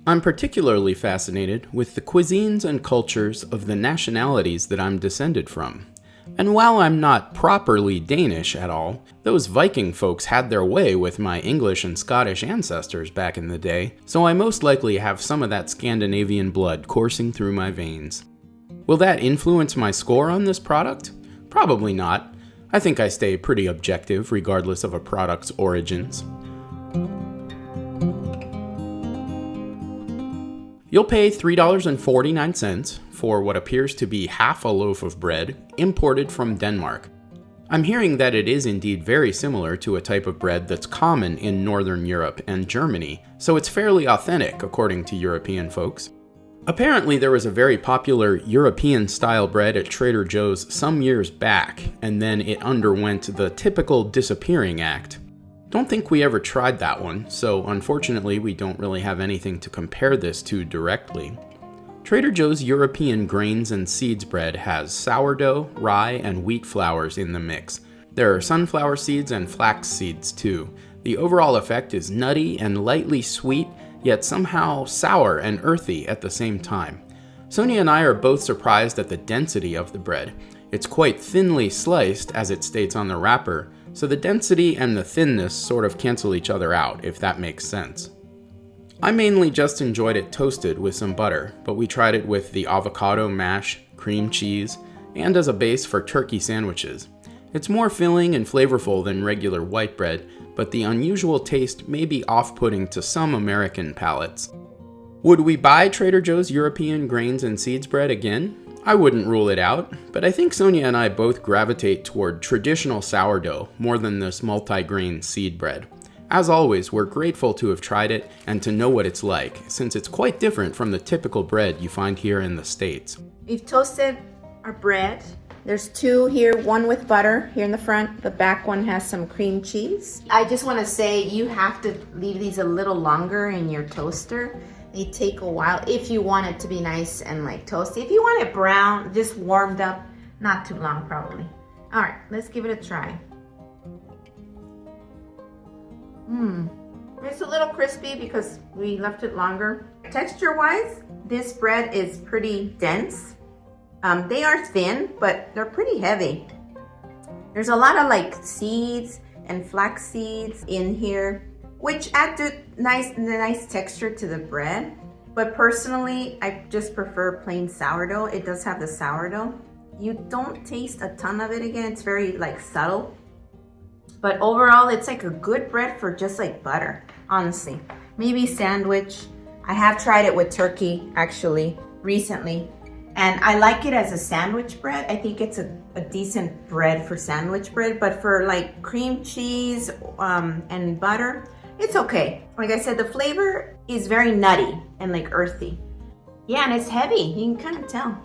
I'm particularly fascinated with the cuisines and cultures of the nationalities that I'm descended from. And while I'm not properly Danish at all, those Viking folks had their way with my English and Scottish ancestors back in the day, so I most likely have some of that Scandinavian blood coursing through my veins. Will that influence my score on this product? Probably not. I think I stay pretty objective regardless of a product's origins. You'll pay $3.49 for what appears to be half a loaf of bread imported from Denmark. I'm hearing that it is indeed very similar to a type of bread that's common in Northern Europe and Germany, so it's fairly authentic according to European folks. Apparently there was a very popular European-style bread at Trader Joe's some years back, and then it underwent the typical disappearing act. Don't think we ever tried that one, so unfortunately we don't really have anything to compare this to directly. Trader Joe's European grains and seeds bread has sourdough, rye, and wheat flours in the mix. There are sunflower seeds and flax seeds too. The overall effect is nutty and lightly sweet, yet somehow sour and earthy at the same time. Sonia and I are both surprised at the density of the bread. It's quite thinly sliced, as it states on the wrapper, so the density and the thinness sort of cancel each other out, if that makes sense. I mainly just enjoyed it toasted with some butter, but we tried it with the avocado mash, cream cheese, and as a base for turkey sandwiches. It's more filling and flavorful than regular white bread, but the unusual taste may be off-putting to some American palates. Would we buy Trader Joe's European grains and seeds bread again? I wouldn't rule it out, but I think Sonia and I both gravitate toward traditional sourdough more than this multi-grain seed bread. As always, we're grateful to have tried it and to know what it's like, since it's quite different from the typical bread you find here in the States. We've toasted our bread. There's two here, one with butter here in the front. The back one has some cream cheese. I just want to say you have to leave these a little longer in your toaster. They take a while if you want it to be nice and like toasty. If you want it brown, just warmed up, not too long probably. All right, let's give it a try. It's a little crispy because we left it longer. Texture-wise, this bread is pretty dense. They are thin, but they're pretty heavy. There's a lot of like seeds and flax seeds in here, which add the nice texture to the bread. But personally, I just prefer plain sourdough. It does have the sourdough. You don't taste a ton of it again. It's very like subtle. But overall, it's like a good bread for just like butter, honestly. Maybe sandwich. I have tried it with turkey actually recently. And I like it as a sandwich bread. I think it's a decent bread for sandwich bread. But for like cream cheese and butter, it's okay. Like I said, the flavor is very nutty and like earthy. Yeah, and it's heavy. You can kind of tell.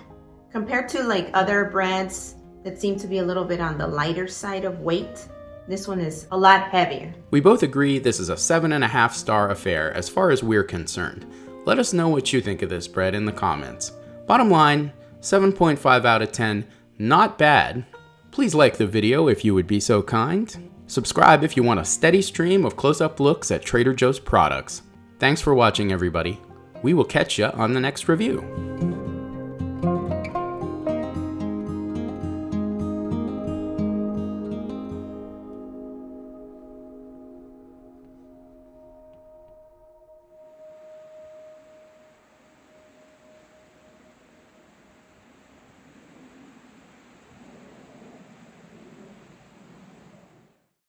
Compared to like other breads that seem to be a little bit on the lighter side of weight, this one is a lot heavier. We both agree this is a 7.5-star affair as far as we're concerned. Let us know what you think of this bread in the comments. Bottom line, 7.5 out of 10, not bad. Please like the video if you would be so kind. Subscribe if you want a steady stream of close-up looks at Trader Joe's products. Thanks for watching, everybody. We will catch ya on the next review.